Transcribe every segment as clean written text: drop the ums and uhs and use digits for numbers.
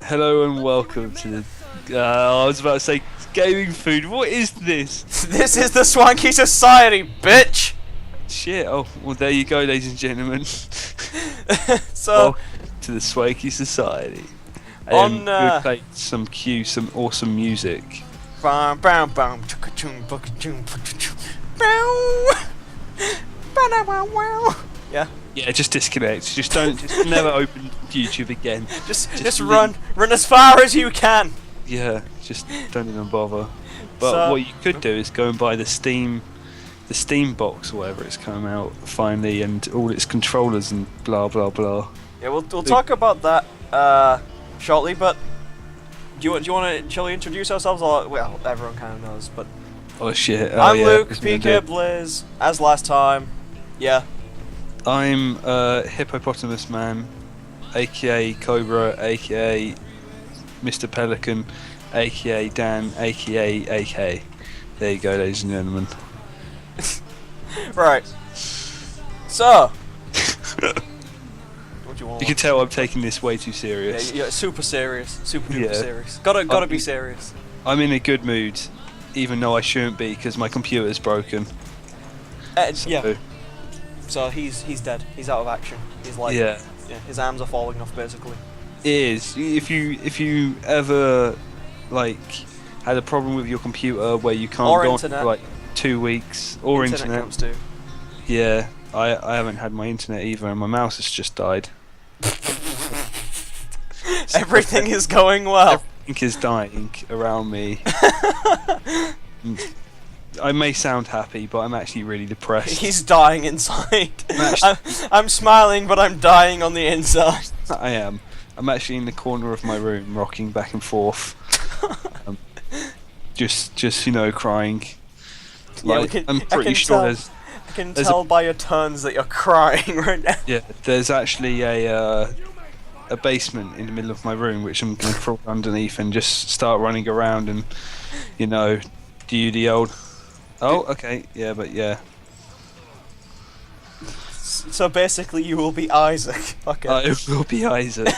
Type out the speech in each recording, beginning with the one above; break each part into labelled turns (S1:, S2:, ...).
S1: Hello and welcome to the. I was about to say gaming food. What is this?
S2: This is the Swanky Society, bitch!
S1: Shit. Oh, well, there you go, ladies and gentlemen.
S2: So,
S1: Welcome to the Swanky Society.
S2: On,
S1: we played some awesome music.
S2: bam, bam, bam, choo-ka-choom, buka-choom, buka-choom, bow. Ba-da-wow-wow. Yeah.
S1: Yeah, just disconnect. Just never open YouTube again.
S2: Just run as far as you can.
S1: Yeah, just don't even bother. But
S2: So-
S1: what you could do is go and buy the Steam box or whatever it's come out finally, and all its controllers and blah blah blah.
S2: Yeah, we'll talk about that shortly. But do you want to shall we introduce ourselves? Or, well, everyone kind of knows. But
S1: Oh shit!
S2: I'm
S1: yeah,
S2: Luke,
S1: who's gonna do
S2: PK
S1: it?
S2: Blizz, as last time. Yeah.
S1: I'm Hippopotamus Man, aka Cobra, aka Mr. Pelican, aka Dan, aka AK. There you go, ladies and gentlemen.
S2: Right. So. What do you want?
S1: You can tell I'm taking this way too
S2: Yeah,
S1: serious.
S2: yeah, super serious, super duper
S1: Yeah.
S2: serious. Gotta be serious.
S1: I'm in a good mood, even though I shouldn't be because my computer's broken.
S2: Yeah. So he's dead. He's out of action. He's like
S1: Yeah.
S2: his arms are falling off basically.
S1: It is. If you ever like had a problem with your computer where you can't
S2: Or
S1: go
S2: internet.
S1: on for like 2 weeks, or internet.
S2: comes too.
S1: Yeah, I haven't had my internet either, and my mouse has just died.
S2: Everything is going well.
S1: Everything is dying around me. I may sound happy, but I'm actually really depressed.
S2: He's dying inside.
S1: Actually-
S2: I'm smiling, but I'm dying on the inside.
S1: I am. I'm actually in the corner of my room, rocking back and forth. Just crying.
S2: Yeah,
S1: Like,
S2: I
S1: I'm
S2: can
S1: pretty sure
S2: tell.
S1: there's.
S2: I can
S1: There's
S2: tell by your turns that you're crying right now.
S1: Yeah, there's actually a basement in the middle of my room which I'm going to crawl underneath and just start running around and, do the old. Oh, okay, yeah, but yeah.
S2: So basically, you will be Isaac. Okay.
S1: I will be Isaac.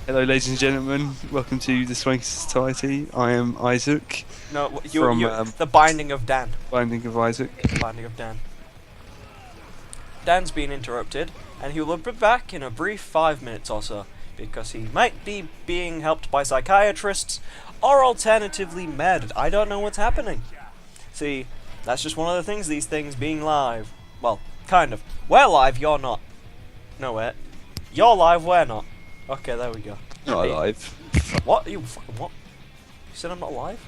S1: Hello, ladies and gentlemen. Welcome to the Swanky Society. I am Isaac,
S2: No,
S1: from,
S2: the Binding of Dan.
S1: Binding of Isaac.
S2: Binding of Dan. Dan's been interrupted, and he will be back in a brief 5 minutes or so, because he might be being helped by psychiatrists, or alternatively murdered. I don't know what's happening. See, that's just one of the things, these things being live. Well, kind of. We're live, you're not. No, wait. You're live, we're not. Okay, there we go.
S1: Not
S2: Hey,
S1: alive.
S2: What? You fucking what? You said I'm not live?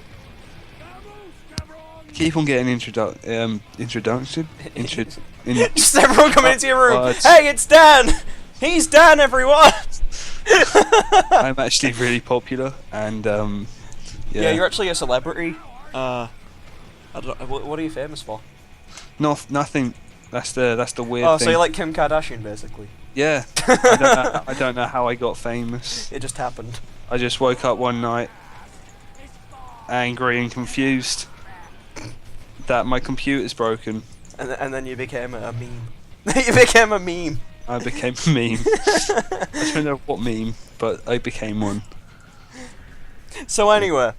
S1: Keep on getting introduction.
S2: Just everyone coming into your room.
S1: What?
S2: Hey, it's Dan! He's Dan, everyone!
S1: I'm actually really popular, and
S2: Yeah, you're actually a celebrity. I don't know, what are you famous for?
S1: nothing. That's the weird
S2: Oh,
S1: thing.
S2: so you're like Kim Kardashian, basically.
S1: Yeah. I don't know how I got famous.
S2: It just happened.
S1: I just woke up one night, angry and confused, that my computer's broken.
S2: And then you became a meme. You became a meme.
S1: I became a meme. I don't know what meme, but I became one.
S2: So anyway,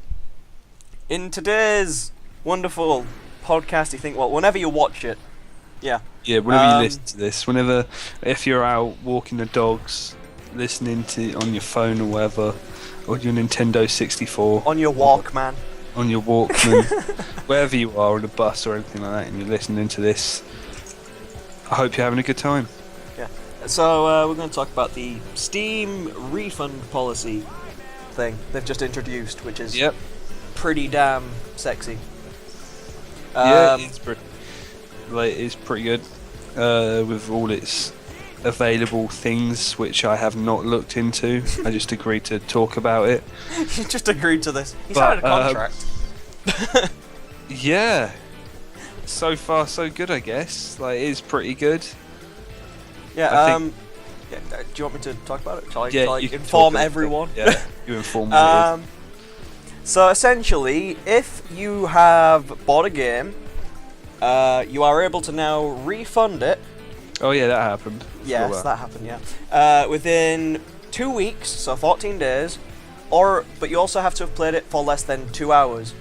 S2: in today's wonderful podcasty thing, well, whenever you watch it, yeah.
S1: Yeah, whenever you listen to this, if you're out walking the dogs, listening to on your phone or whatever, or your Nintendo 64,
S2: On your Walkman.
S1: on your Walkman, wherever you are, on a bus or anything like that, and you're listening to this, I hope you're having a good time.
S2: So we're going to talk about the Steam refund policy thing they've just introduced, which is
S1: Yep.
S2: pretty damn sexy.
S1: Yeah, it's pretty good with all its available things, which I have not looked into. I just agreed to talk about it.
S2: You just agreed to this. He
S1: But,
S2: signed a contract.
S1: Yeah, so far so good, I guess. Like, it is pretty good.
S2: Yeah.
S1: I think-
S2: Do you want me to talk about it? Shall I,
S1: Yeah,
S2: shall I
S1: you can
S2: inform
S1: talk about it.
S2: everyone?
S1: Yeah, you inform me.
S2: So essentially, if you have bought a game, you are able to now refund it.
S1: Oh yeah, that happened.
S2: Yes,
S1: Saw
S2: that happened. Yeah, within 2 weeks, so 14 days, but you also have to have played it for less than 2 hours,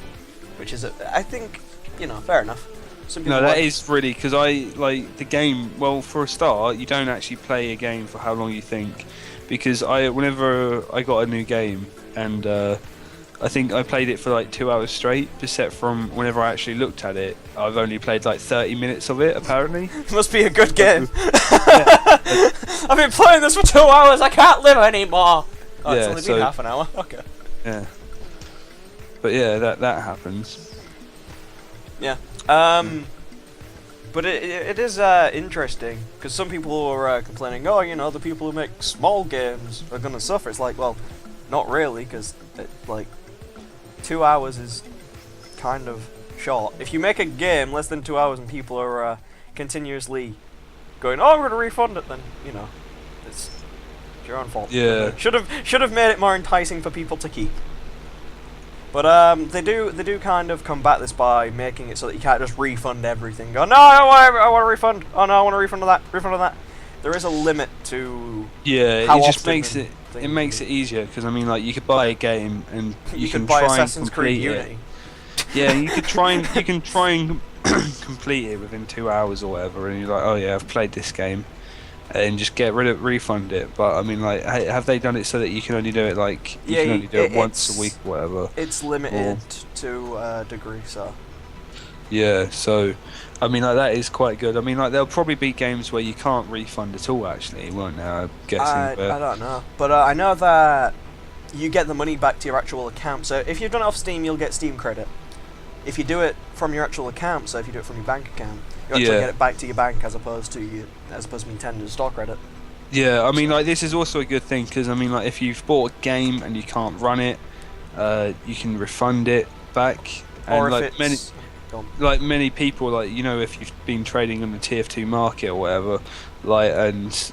S2: which is, I think, fair enough. Some people
S1: No, that is really, because I like the game. Well, for a start, you don't actually play a game for how long you think, because whenever I got a new game, and I think I played it for like 2 hours straight, except from whenever I actually looked at it, I've only played like 30 minutes of it, apparently.
S2: It must be a good game.
S1: Yeah.
S2: I've been playing this for 2 hours, I can't live anymore! Oh, it's
S1: Yeah,
S2: only been half an hour, okay.
S1: Yeah. But yeah, that happens.
S2: Yeah. But it is interesting, because some people are complaining, oh, the people who make small games are going to suffer. It's like, well, not really, because, 2 hours is kind of short. If you make a game less than 2 hours and people are continuously going, oh, I'm going to refund it, then, it's your own fault.
S1: Yeah.
S2: Should have made it more enticing for people to keep. But they do kind of combat this by making it so that you can't just refund everything. Go, no, I want a refund. Oh no, I want a refund of that. There is a limit to.
S1: Yeah,
S2: how
S1: it just
S2: often
S1: makes it. It makes it easier, because I mean, like, you could buy a game and you can
S2: buy
S1: try
S2: Assassin's
S1: and
S2: Creed
S1: complete
S2: Unity.
S1: it. Yeah, you can try and complete it within 2 hours or whatever, and you're like, oh yeah, I've played this game, and just refund it. But I mean, like, have they done it so that you can only do it you can only do it once a week or whatever?
S2: It's limited to a degree, so.
S1: Yeah, so I mean, like, that is quite good. I mean, like, there'll probably be games where you can't refund at all, actually, won't there? I'm guessing.
S2: I don't know, but I know that you get the money back to your actual account. So if you've done it off Steam, you'll get Steam credit. If you do it from your actual account, so if you do it from your bank account, you actually get it back to your bank as opposed to Nintendo's store credit.
S1: Yeah, I mean, like, this is also a good thing, because I mean, like, if you've bought a game and you can't run it, you can refund it back. And
S2: Or
S1: like
S2: if it's
S1: many people, like, if you've been trading on the TF2 market or whatever, like, and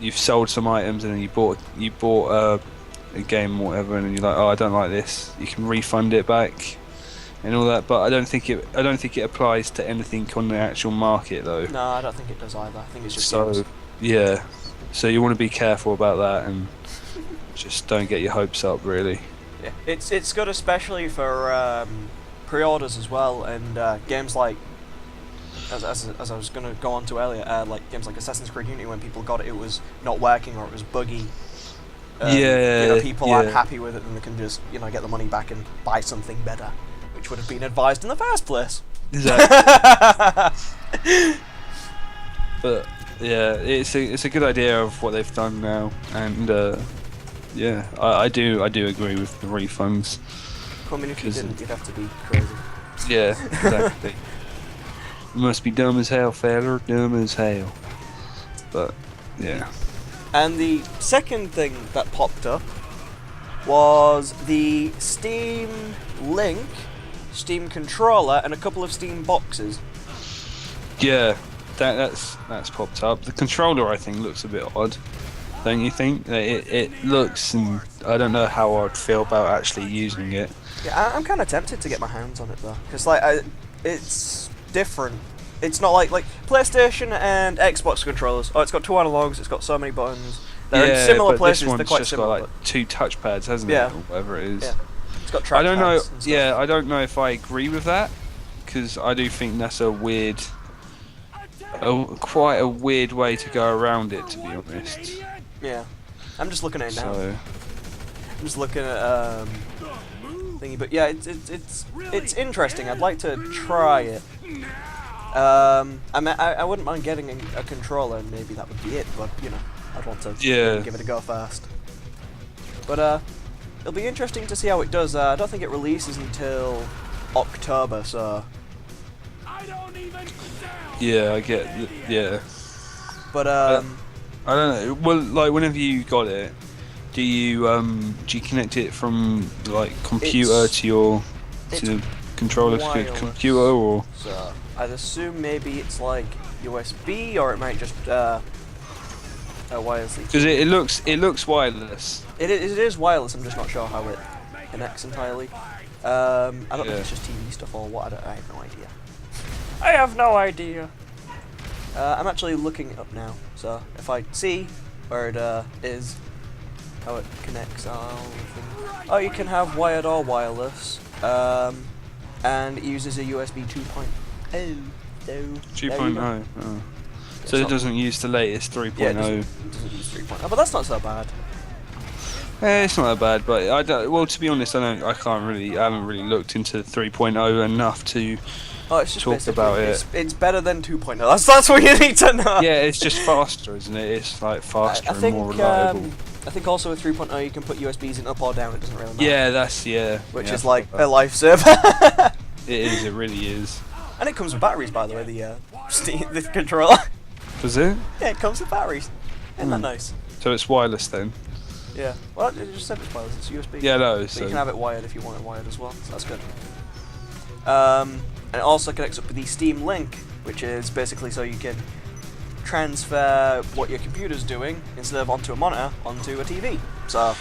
S1: you've sold some items and then you bought a game or whatever, and you're like, oh, I don't like this, you can refund it back and all that. But I don't think it applies to anything on the actual market, though.
S2: No, I don't think it does either. I think it's just
S1: so
S2: games.
S1: Yeah, so you want to be careful about that and just don't get your hopes up, really.
S2: Yeah, it's good, especially for pre-orders as well, and games like, as I was going to go on to earlier, like games like Assassin's Creed Unity, when people got it, it was not working or it was buggy. People aren't happy with it, and they can just get the money back and buy something better, which would have been advised in the first place.
S1: Exactly. But yeah, it's a good idea of what they've done now, and yeah, I do agree with the refunds.
S2: I mean, if you didn't, you'd have to be crazy.
S1: Yeah, exactly. You must be dumb as hell, fella, dumb as hell. But yeah.
S2: And the second thing that popped up was the Steam Link, Steam controller, and a couple of Steam boxes.
S1: Yeah, that's popped up. The controller, I think, looks a bit odd. Don't you think? It looks, and I don't know how I'd feel about actually using it.
S2: Yeah, I'm kind of tempted to get my hands on it though, because it's different. It's not like PlayStation and Xbox controllers. Oh, it's got two analogs. It's got so many buttons. They're in similar places. They're quite similar.
S1: It's got like two touchpads, hasn't it? Or whatever it is.
S2: Yeah. It's got trackpads.
S1: I don't know.
S2: And stuff.
S1: Yeah, I don't know if I agree with that, because I do think that's quite a weird way to go around it, to be honest.
S2: Yeah, I'm just looking at it now.
S1: So.
S2: I'm just looking at thingy, but yeah, it's interesting. I'd like to try it. I wouldn't mind getting a controller, and maybe that would be it. But I'd want to give it a go first. But it'll be interesting to see how it does. I don't think it releases until October, so.
S1: Yeah, I get. Yeah.
S2: But
S1: I don't know. Well, like, whenever you got it, do you connect it from like computer to the controller to the computer, or?
S2: So I'd assume maybe it's like USB, or it might just wirelessly.
S1: Because it looks wireless.
S2: It is wireless. I'm just not sure how it connects entirely. I don't know if it's just TV stuff or what. I have no idea. I have no idea. I'm actually looking it up now, so if I see where it is, how it connects. Oh, you can have wired or wireless, and it uses a USB 2.0. So
S1: 2.0. Oh. So it doesn't use the latest 3.0.
S2: Yeah, it doesn't use 3.0, but that's not so bad.
S1: It's not that bad, but I don't. Well, to be honest, I haven't really looked into 3.0 enough to
S2: It's just
S1: talk about it.
S2: It's better than 2.0. That's what you need to know.
S1: Yeah, it's just faster, isn't it? It's like faster
S2: I think,
S1: and more reliable.
S2: I think also with 3.0 you can put USBs in up or down. It doesn't really matter.
S1: Yeah,
S2: Which
S1: yeah,
S2: is like a lifesaver.
S1: It is. It really is.
S2: And it comes with batteries, by the way. The controller.
S1: Does it?
S2: Yeah, it comes with batteries. Isn't that nice?
S1: So it's wireless then.
S2: Yeah. Well, it just said it's wireless. It's USB.
S1: Yeah, no.
S2: But
S1: So
S2: you can have it wired if you want it wired as well. So that's good. And it also connects up with the Steam Link, which is basically so you can transfer what your computer's doing instead of onto a monitor onto a TV. So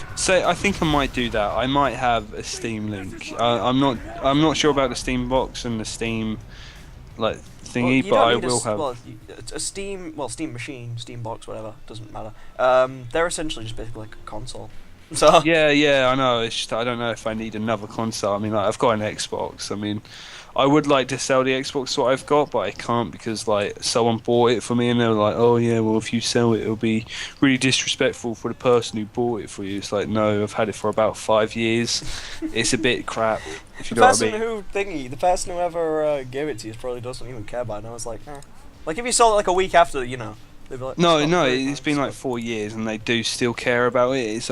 S1: I think I might do that. I might have a Steam Link. I'm not sure about the Steam box and the Steam thingy, but I will have.
S2: Well, a Steam machine, Steam box, whatever, doesn't matter. They're essentially just basically like a console. So
S1: Yeah, I know. It's just I don't know if I need another console. I mean, like, I've got an Xbox. I mean, I would like to sell the Xbox what I've got, but I can't because like someone bought it for me and they were like, "Oh yeah, well if you sell it, it'll be really disrespectful for the person who bought it for you." It's like, no, I've had it for about 5 years. It's a bit crap. If you know what I mean.
S2: The person who ever gave it to you probably doesn't even care about it. And I was like, like if you sold it like a week after, they'd be like,
S1: No, it's been like 4 years, and they do still care about it. It's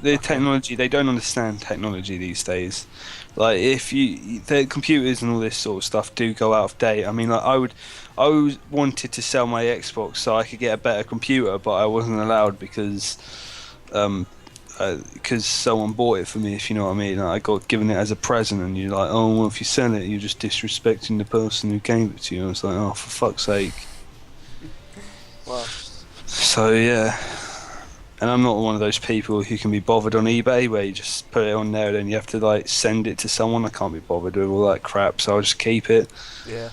S1: the technology. They don't understand technology these days. Like the computers and all this sort of stuff do go out of date. I mean, like I always wanted to sell my Xbox so I could get a better computer, but I wasn't allowed because someone bought it for me. If you know what I mean, like, I got given it as a present, and you're like, oh well, if you sell it, you're just disrespecting the person who gave it to you. I was like, oh, for fuck's sake.
S2: Well.
S1: So yeah, and I'm not one of those people who can be bothered on eBay where you just put it on there and then you have to like send it to someone. I can't be bothered with all that crap, so I'll just keep it.
S2: Yeah.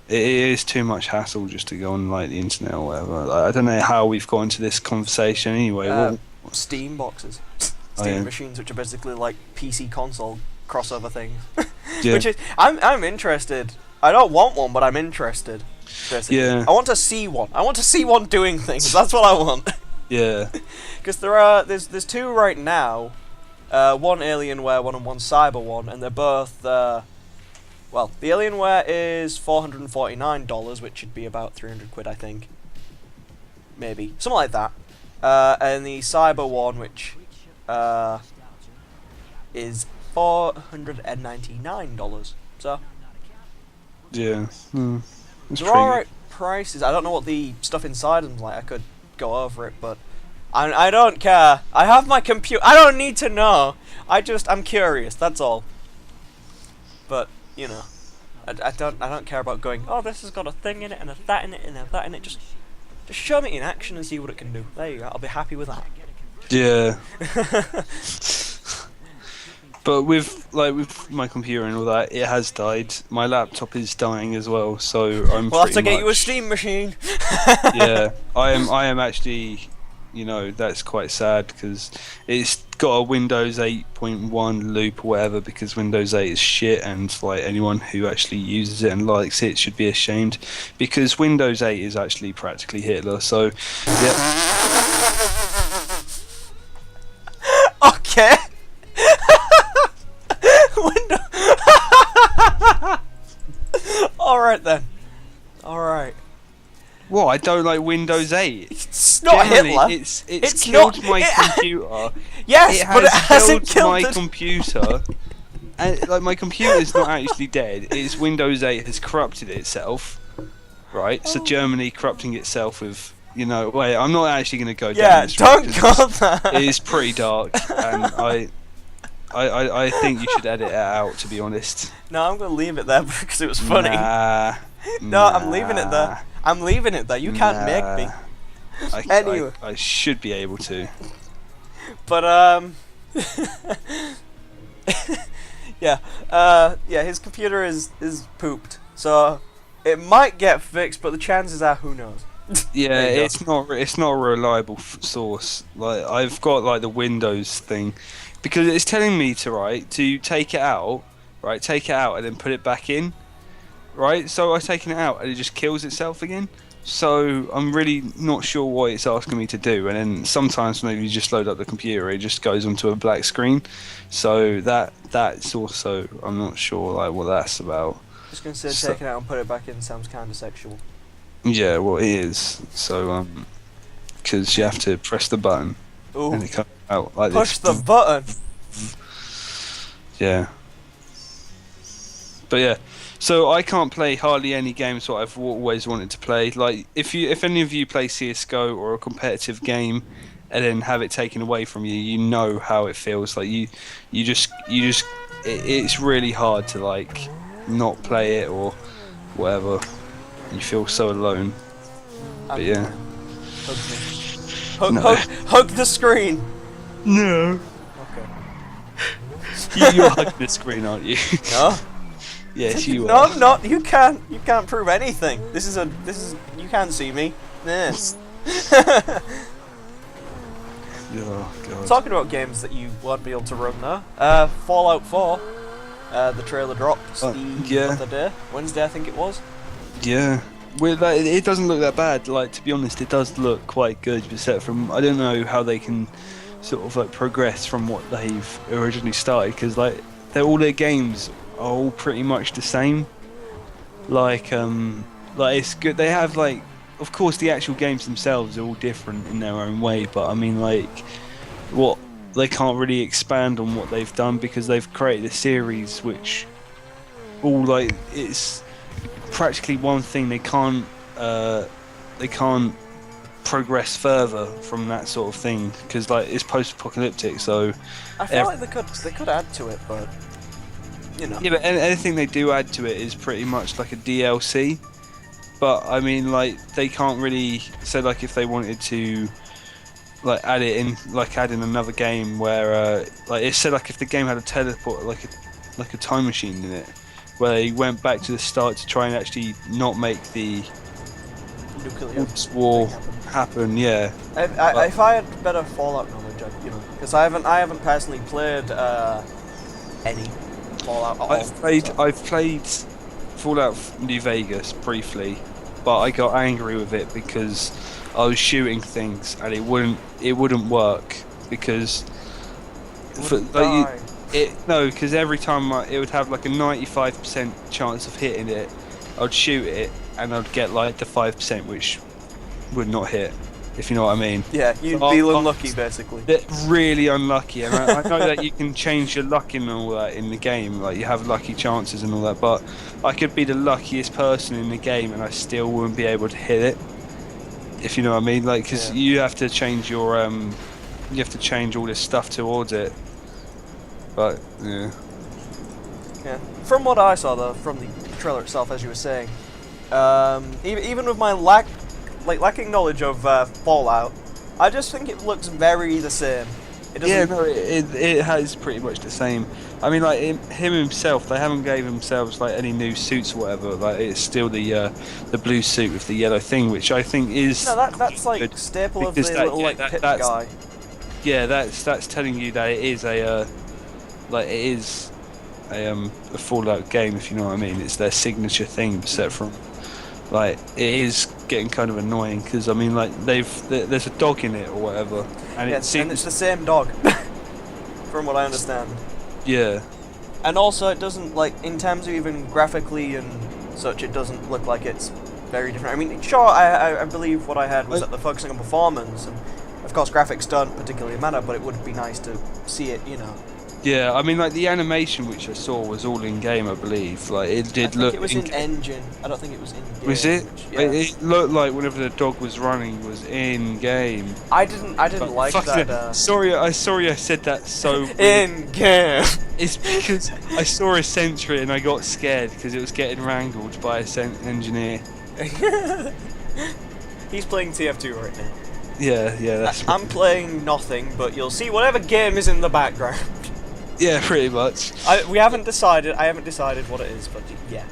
S1: It is too much hassle just to go on like the internet or whatever. Like, I don't know how we've got into this conversation anyway.
S2: Steam boxes, Steam machines, which are basically like PC console crossover things.
S1: Yeah.
S2: Which is, I'm interested. I don't want one, but I'm interested. Basically.
S1: Yeah.
S2: I want to see one. I want to see one doing things. That's what I want.
S1: Yeah.
S2: Because there's two right now, one Alienware one and one Cyber one, and they're both well, the Alienware is $449, which should be about 300 quid, I think. Maybe something like that. And the Cyber one, which is $499. So
S1: Yeah.
S2: they're alright prices. I don't know what the stuff inside them's like. I could go over it, but I don't care. I have my computer. I don't need to know. I'm curious. That's all. But I don't care about going. Oh, this has got a thing in it and a that in it and a that in it. Just show me in action and see what it can do. There you go. I'll be happy with that.
S1: Yeah. But with my computer and all that, it has died. My laptop is dying as well, so I'm.
S2: We'll have to get you a Steam machine.
S1: Yeah, I am actually. That's quite sad because it's got a Windows 8.1 loop or whatever, because Windows 8 is shit, and like anyone who actually uses it and likes it should be ashamed, because Windows 8 is actually practically Hitler. So, yeah.
S2: Okay. Alright then. Alright.
S1: What? I don't like Windows 8.
S2: It's not Hitler.
S1: It's killed my computer.
S2: Yes, but it hasn't killed
S1: my computer. And like my computer's not actually dead. It's Windows 8 has corrupted itself. Right? So Germany corrupting itself with wait, I'm not actually going to go down this road.
S2: Yeah, don't go that.
S1: It is pretty dark, and I think you should edit it out, to be honest.
S2: No, I'm going to leave it there because it was funny.
S1: No,
S2: I'm leaving it there. I'm leaving it there. You can't make me. Anyway.
S1: I should be able to.
S2: But, yeah. His computer is pooped. So, it might get fixed, but the chances are, who knows.
S1: Yeah,
S2: There you go.
S1: it's not a reliable source. Like I've got like the Windows thing because it's telling me to take it out, right? Take it out and then put it back in, right? So I've taken it out and it just kills itself again. So I'm really not sure what it's asking me to do. And then sometimes maybe you just load up the computer, it just goes onto a black screen. So that's also I'm not sure like what that's about.
S2: Just gonna say
S1: So,
S2: take it out and put it back in sounds kind of sexual.
S1: yeah, well it is. So because you have to press the button and
S2: Ooh,
S1: it comes out like
S2: push
S1: this.
S2: the button.
S1: Yeah. But yeah, so I can't play hardly any games what I've always wanted to play. Like if any of you play CS:GO or a competitive game, and then have it taken away from you, you know how it feels. Like it's really hard to like not play it or whatever. You feel so alone. But yeah.
S2: Hug me. Hug,
S1: No.
S2: hug the screen.
S1: No.
S2: Okay.
S1: You're hugging the screen, aren't you?
S2: No.
S1: Yes, you
S2: No,
S1: are.
S2: I'm not. You can't prove anything. This is you can't see me. Nah.
S1: Oh god.
S2: Talking about games that you won't be able to run though. Fallout 4. The trailer dropped the other day, Wednesday I think it was.
S1: Yeah. Well, like, it doesn't look that bad. Like to be honest, it does look quite good. Except from I don't know how they can sort of like progress from what they've originally started because like all their games are all pretty much the same. Like it's good. They have like, of course, the actual games themselves are all different in their own way. But I mean, like, what they can't really expand on what they've done because they've created a series which all like it's practically one thing. They can't progress further from that sort of thing because like it's post-apocalyptic. So
S2: I feel like they could add to it, but you know.
S1: yeah, but anything they do add to it is pretty much like a DLC. But I mean, like they can't really say like if they wanted to like add it in, like add in another game where like it said like if the game had a teleport like a time machine in it, where they went back to the start to try and actually not make the
S2: Nuclear
S1: war
S2: thing
S1: happen. Yeah.
S2: If I had better Fallout knowledge, because I haven't personally played any Fallout at all.
S1: I've played Fallout New Vegas briefly, but I got angry with it because I was shooting things and it wouldn't work because because every time it would have like a 95% chance of hitting it, I'd shoot it and I'd get like the 5% which would not hit, if you know what I mean.
S2: Yeah, you'd be unlucky basically.
S1: Really unlucky, and I know that you can change your luck and all that in the game, like you have lucky chances and all that, but I could be the luckiest person in the game and I still wouldn't be able to hit it, if you know what I mean, like because you have to change your you have to change all this stuff towards it, but yeah.
S2: From what I saw though, from the trailer itself, as you were saying, even with my lacking knowledge of Fallout, I just think it looks very the same. It has pretty much the same. I mean, like him himself, they haven't gave themselves like any new suits or whatever. Like it's still the blue suit with the yellow thing, which I think is that's like staple of the little pit guy.
S1: Yeah, that's telling you that it is a Fallout game, if you know what I mean. It's their signature thing, set from like it is getting kind of annoying because I mean like there's a dog in it or whatever, and
S2: it's the same dog, from what I understand.
S1: Yeah.
S2: And also it doesn't like in terms of even graphically and such, it doesn't look like it's very different. I mean, sure, I believe what I heard was that they're focusing on performance, and of course graphics don't particularly matter, but it would be nice to see it, you know.
S1: Yeah, I mean, like the animation which I saw was all in game, I believe. Like it did look.
S2: It was in engine. I don't think it was in game.
S1: Was it?
S2: Yeah.
S1: It looked like whenever the dog was running was in game.
S2: I didn't like that.
S1: Sorry, I said that so.
S2: In game.
S1: It's because I saw a sentry and I got scared because it was getting wrangled by a engineer.
S2: He's playing TF2 right now.
S1: Yeah, that's.
S2: I'm playing nothing, but you'll see whatever game is in the background.
S1: Yeah, pretty much.
S2: I haven't decided what it is, but yeah.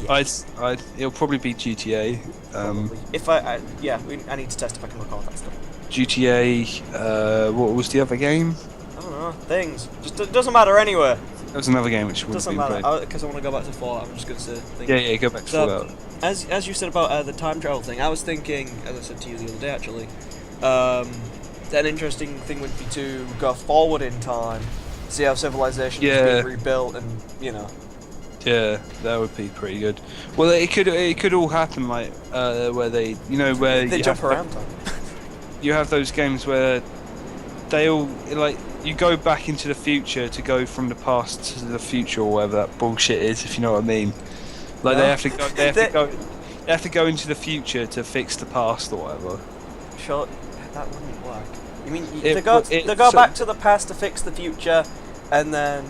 S1: It'll probably be GTA.
S2: Probably. If I need to test if I can recall that stuff.
S1: GTA. What was the other game?
S2: I don't know. Things. Just it doesn't matter anyway.
S1: There was another game which wouldn't
S2: Doesn't
S1: have been
S2: matter
S1: played.
S2: because I want to go back to Fallout. I'm just going to say things.
S1: Yeah, go back to
S2: So,
S1: Fallout.
S2: As you said about the time travel thing, I was thinking, as I said to you the other day actually, an interesting thing would be to go forward in time, see how civilization is being rebuilt, and
S1: Yeah, that would be pretty good. Well, it could all happen like where they
S2: they jump around time.
S1: You have those games where they all like you go back into the future to go from the past to the future or whatever that bullshit is, if you know what I mean. Like
S2: No.
S1: they have to go into the future to fix the past or whatever.
S2: Sure, that wouldn't work. You mean
S1: It
S2: they go
S1: would- it-
S2: they go
S1: so-
S2: back to the past to fix the future, and then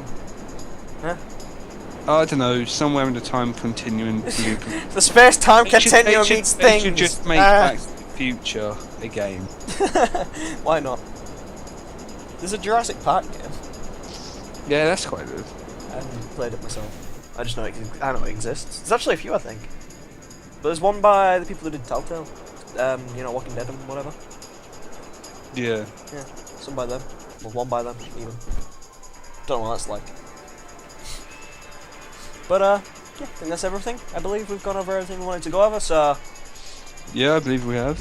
S1: I don't know, somewhere in the time continuum.
S2: the space-time
S1: They should-
S2: continuum
S1: they should-
S2: means
S1: they
S2: things.
S1: should just make Back to the Future a game.
S2: Why not? There's a Jurassic Park game.
S1: Yeah, that's quite good.
S2: I haven't played it myself. I just know I know it exists. There's actually a few, I think. But there's one by the people who did Telltale. Walking Dead and whatever.
S1: Yeah.
S2: Yeah, some by them. Well, one by them, even. Don't know what that's like. But, yeah, I think that's everything. I believe we've gone over everything we wanted to go over, so...
S1: Yeah, I believe we have.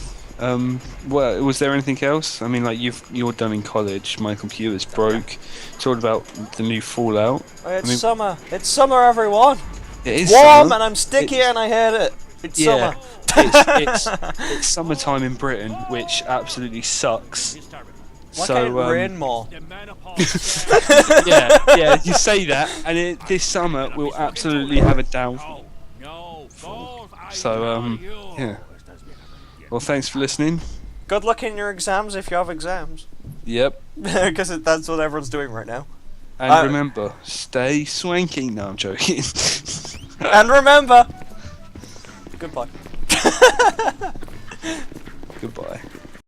S1: Well, was there anything else? I mean, like you're done in college. My computer's broke. Talked about the new Fallout.
S2: Oh, it's
S1: I mean-
S2: summer. It's summer, everyone.
S1: It is
S2: Warm
S1: summer.
S2: and I'm sticky and I hate it. It's
S1: Yeah.
S2: summer.
S1: It's summertime in Britain, which absolutely sucks.
S2: Why
S1: So,
S2: can't it rain more?
S1: yeah, you say that, and this summer we'll absolutely have a downfall. So, yeah. Well, thanks for listening.
S2: Good luck in your exams if you have exams.
S1: Yep.
S2: Because that's what everyone's doing right now.
S1: And remember, stay swanky. No, I'm joking.
S2: And remember... Goodbye.
S1: Goodbye.